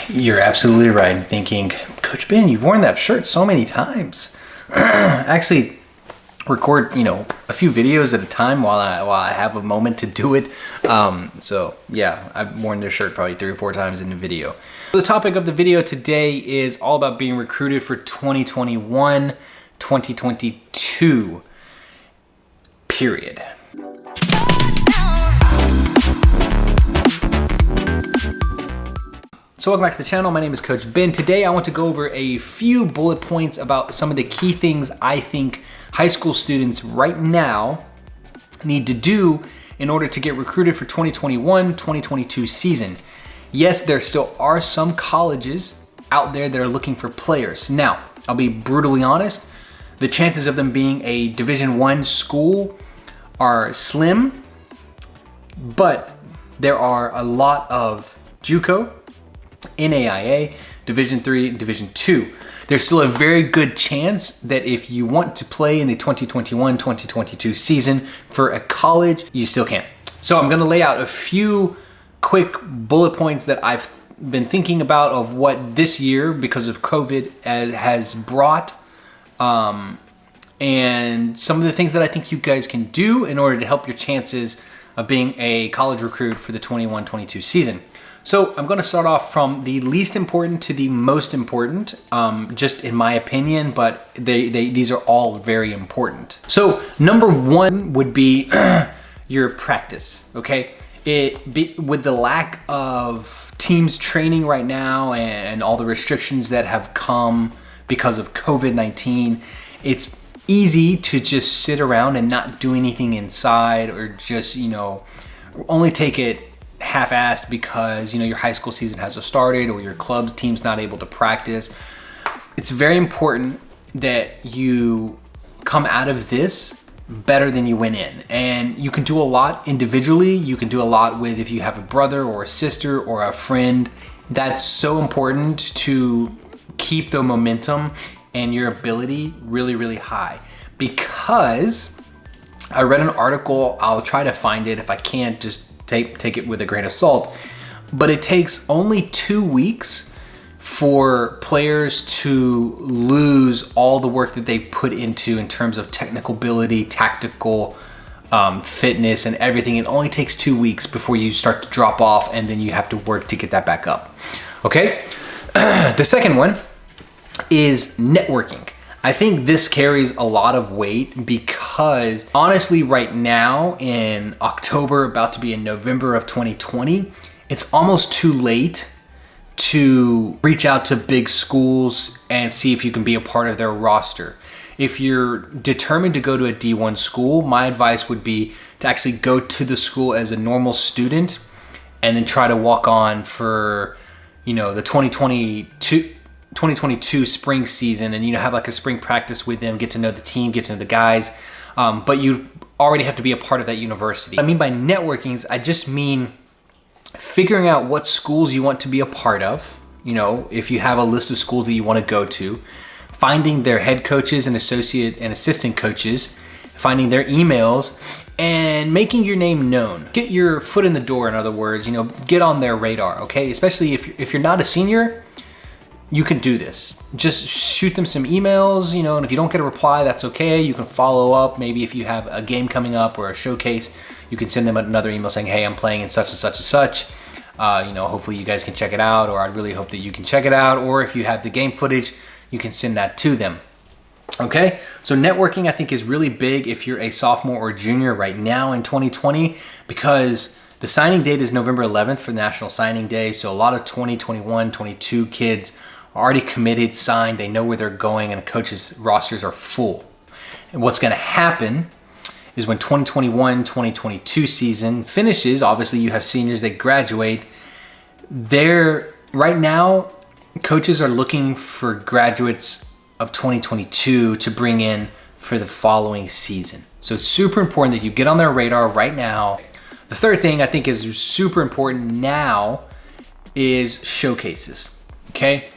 You're absolutely right. Thinking, Coach Ben, you've worn that shirt so many times. Actually, record a few videos at a time while I have a moment to do it. So yeah, I've worn this shirt probably 3 or 4 times in the video. The topic of the video today is all about being recruited for 2021, 2022. Period. So welcome back to the channel. My name is Coach Ben. Today I want to go over a few bullet points about some of the key things I think high school students right now need to do in order to get recruited for 2021-2022 season. Yes, there still are some colleges out there that are looking for players. Now, I'll be brutally honest, the chances of them being a Division I school are slim, but there are a lot of JUCO, NAIA, Division III, Division II. There's still a very good chance that if you want to play in the 2021-2022 season for a college, you still can. So I'm gonna lay out a few quick bullet points that I've been thinking about of what this year, because of COVID, has brought, and some of the things that I think you guys can do in order to help your chances of being a college recruit for the 21-22 season. So I'm going to start off from the least important to the most important, just in my opinion, but these are all very important. So number one would be your practice, okay? With the lack of teams training right now and all the restrictions that have come because of COVID-19, it's easy to just sit around and not do anything inside, or just, only take it half-assed because your high school season hasn't started or your club's team's not able to practice. It's very important that you come out of this better than you went in, and you can do a lot individually. You can do a lot with, if you have a brother or a sister or a friend. That's so important to keep the momentum and your ability really, really high, because I read an article, I'll try to find it. If I can't, just take it with a grain of salt, but it takes only 2 weeks for players to lose all the work that they've put into in terms of technical ability, tactical fitness, and everything. It only takes 2 weeks before you start to drop off, and then you have to work to get that back up. Okay? The second one is networking. I think this carries a lot of weight because honestly, right now in October, about to be in November of 2020, it's almost too late to reach out to big schools and see if you can be a part of their roster. If you're determined to go to a D1 school, my advice would be to actually go to the school as a normal student and then try to walk on for, the 2022 spring season, and have like a spring practice with them, get to know the team, get to know the guys, but you already have to be a part of that university. What I mean by networking is I just mean figuring out what schools you want to be a part of. If you have a list of schools that you want to go to, finding their head coaches and associate and assistant coaches, finding their emails, and making your name known. Get your foot in the door, in other words, get on their radar, okay? Especially if you're not a senior, you can do this. Just shoot them some emails, and if you don't get a reply, that's okay. You can follow up. Maybe if you have a game coming up or a showcase, you can send them another email saying, hey, I'm playing in such and such and such. Hopefully you guys can check it out, or I'd really hope that you can check it out. Or if you have the game footage, you can send that to them. Okay, so networking I think is really big if you're a sophomore or junior right now in 2020, because the signing date is November 11th for National Signing Day. So a lot of 2021, 22 kids are already committed, signed, they know where they're going, and the coaches' rosters are full. And what's gonna happen is when 2021-2022 season finishes, obviously you have seniors that graduate. Right now, coaches are looking for graduates of 2022 to bring in for the following season. So it's super important that you get on their radar right now. The third thing I think is super important now is showcases, okay?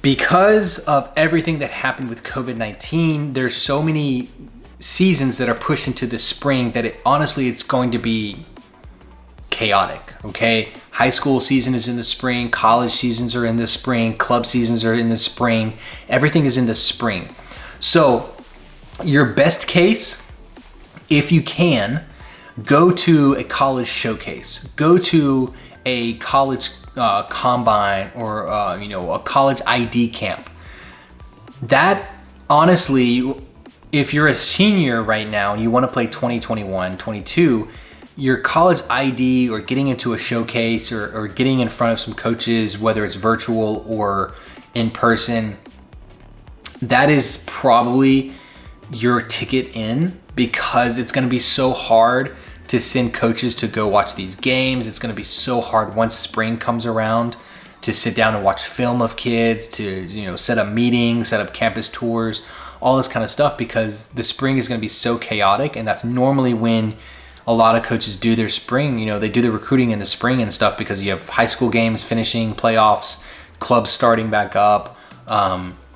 Because of everything that happened with COVID-19, there's so many seasons that are pushed into the spring that honestly, it's going to be chaotic, okay? High school season is in the spring, college seasons are in the spring, club seasons are in the spring, everything is in the spring. So your best case, if you can, go to a college showcase, go to a college combine, or a college ID camp. That, honestly, if you're a senior right now and you want to play 2021, 22, your college ID or getting into a showcase or getting in front of some coaches, whether it's virtual or in person, that is probably your ticket in, because it's going to be so hard to send coaches to go watch these games. It's going to be so hard once spring comes around to sit down and watch film of kids, to set up meetings, set up campus tours, all this kind of stuff, because the spring is going to be so chaotic. And that's normally when a lot of coaches do their spring. They do the recruiting in the spring and stuff, because you have high school games finishing, playoffs, clubs starting back up,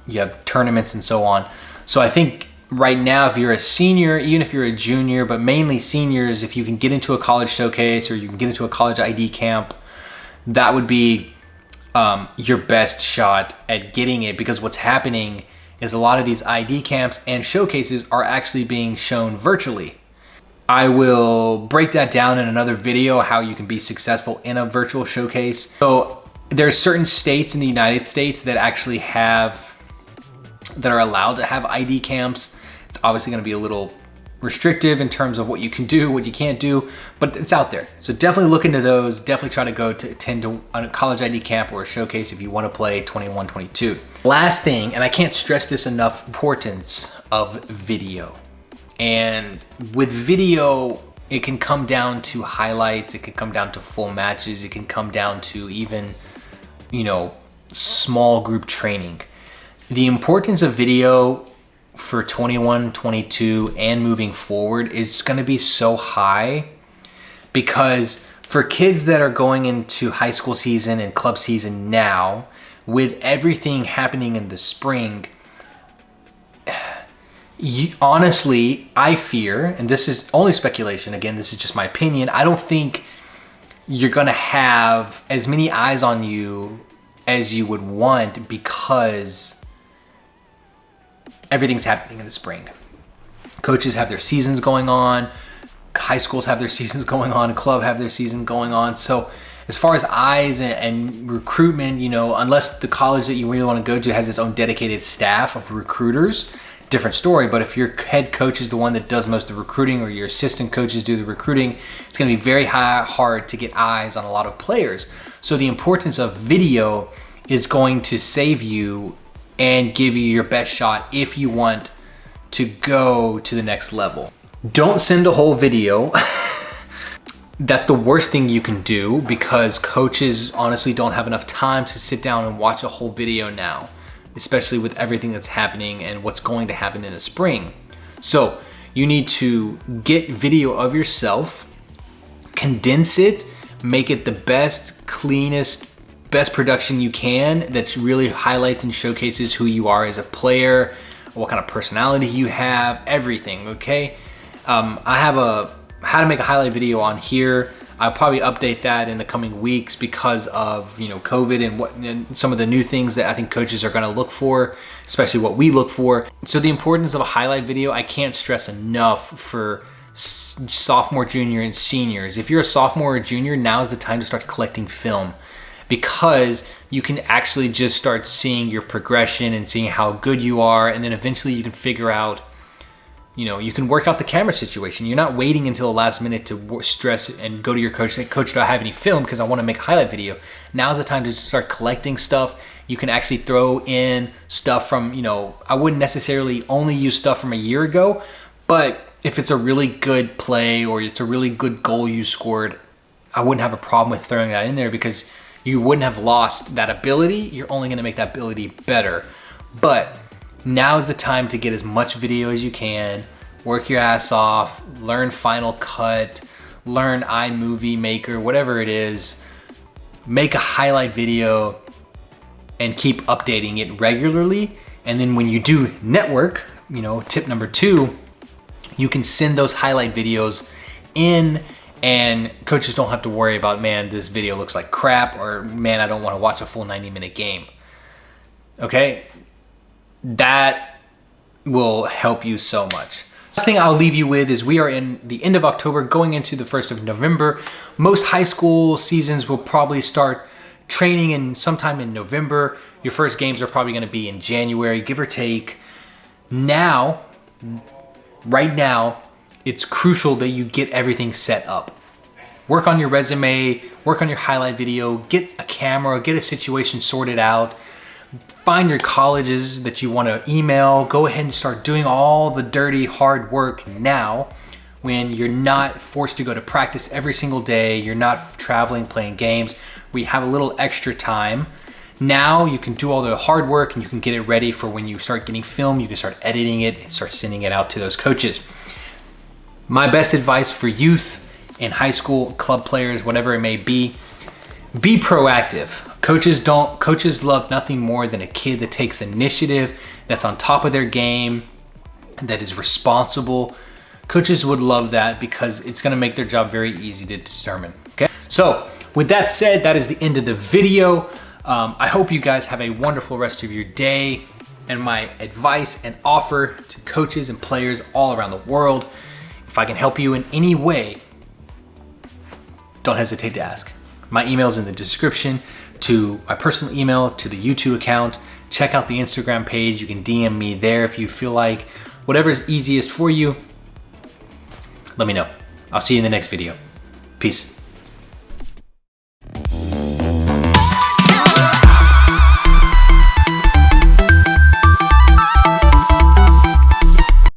you have tournaments and so on. So I think right now, if you're a senior, even if you're a junior, but mainly seniors, if you can get into a college showcase or you can get into a college ID camp, that would be your best shot at getting it, because what's happening is a lot of these ID camps and showcases are actually being shown virtually. I will break that down in another video, how you can be successful in a virtual showcase. So there's certain states in the United States that actually that are allowed to have ID camps. It's obviously going to be a little restrictive in terms of what you can do, what you can't do, but it's out there. So definitely look into those. Definitely try to go to attend a college ID camp or a showcase if you want to play 21, 22. Last thing, and I can't stress this enough, importance of video. And with video, it can come down to highlights, it can come down to full matches, it can come down to even, small group training. The importance of video for 21, 22, and moving forward is going to be so high, because for kids that are going into high school season and club season now, with everything happening in the spring, honestly, I fear, and this is only speculation, again, this is just my opinion, I don't think you're going to have as many eyes on you as you would want, because everything's happening in the spring. Coaches have their seasons going on, high schools have their seasons going on, club have their season going on. So as far as eyes and recruitment, unless the college that you really want to go to has its own dedicated staff of recruiters, different story. But if your head coach is the one that does most of the recruiting, or your assistant coaches do the recruiting, it's going to be very hard to get eyes on a lot of players. So the importance of video is going to save you and give you your best shot if you want to go to the next level. Don't send a whole video. That's the worst thing you can do, because coaches honestly don't have enough time to sit down and watch a whole video now, especially with everything that's happening and what's going to happen in the spring. So you need to get video of yourself, condense it, make it the best, cleanest, best production you can that really highlights and showcases who you are as a player, what kind of personality you have, everything, okay? I have a how to make a highlight video on here. I'll probably update that in the coming weeks because of COVID and some of the new things that I think coaches are going to look for, especially what we look for. So the importance of a highlight video, I can't stress enough for sophomore, junior, and seniors. If you're a sophomore or junior, now is the time to start collecting film, because you can actually just start seeing your progression and seeing how good you are, and then eventually you can figure out, you can work out the camera situation. You're not waiting until the last minute to stress and go to your coach and say, "Coach, do I have any film? Because I want to make a highlight video." Now's the time to start collecting stuff. You can actually throw in stuff from, I wouldn't necessarily only use stuff from a year ago, but if it's a really good play or it's a really good goal you scored, I wouldn't have a problem with throwing that in there, because you wouldn't have lost that ability. You're only going to make that ability better. But now is the time to get as much video as you can, work your ass off, learn Final Cut, learn iMovie Maker, whatever it is. Make a highlight video and keep updating it regularly. And then when you do network, tip number 2, you can send those highlight videos in and coaches don't have to worry about, man, this video looks like crap, or man, I don't want to watch a full 90-minute game. Okay? That will help you so much. Last thing I'll leave you with is we are in the end of October going into the 1st of November. Most high school seasons will probably start training in sometime in November. Your first games are probably going to be in January, give or take. Now, right now, it's crucial that you get everything set up. Work on your resume, work on your highlight video, get a camera, get a situation sorted out. Find your colleges that you want to email. Go ahead and start doing all the dirty, hard work now when you're not forced to go to practice every single day. You're not traveling, playing games. We have a little extra time. Now you can do all the hard work and you can get it ready for when you start getting film. You can start editing it and start sending it out to those coaches. My best advice for youth and high school club players, whatever it may be proactive. Coaches love nothing more than a kid that takes initiative, that's on top of their game, that is responsible. Coaches would love that because it's going to make their job very easy to determine. Okay, so with that said, that is the end of the video. I hope you guys have a wonderful rest of your day, and my advice and offer to coaches and players all around the world, if I can help you in any way, don't hesitate to ask. My email is in the description, to my personal email, to the YouTube account. Check out the Instagram page. You can DM me there if you feel like. Whatever's easiest for you, let me know. I'll see you in the next video. Peace.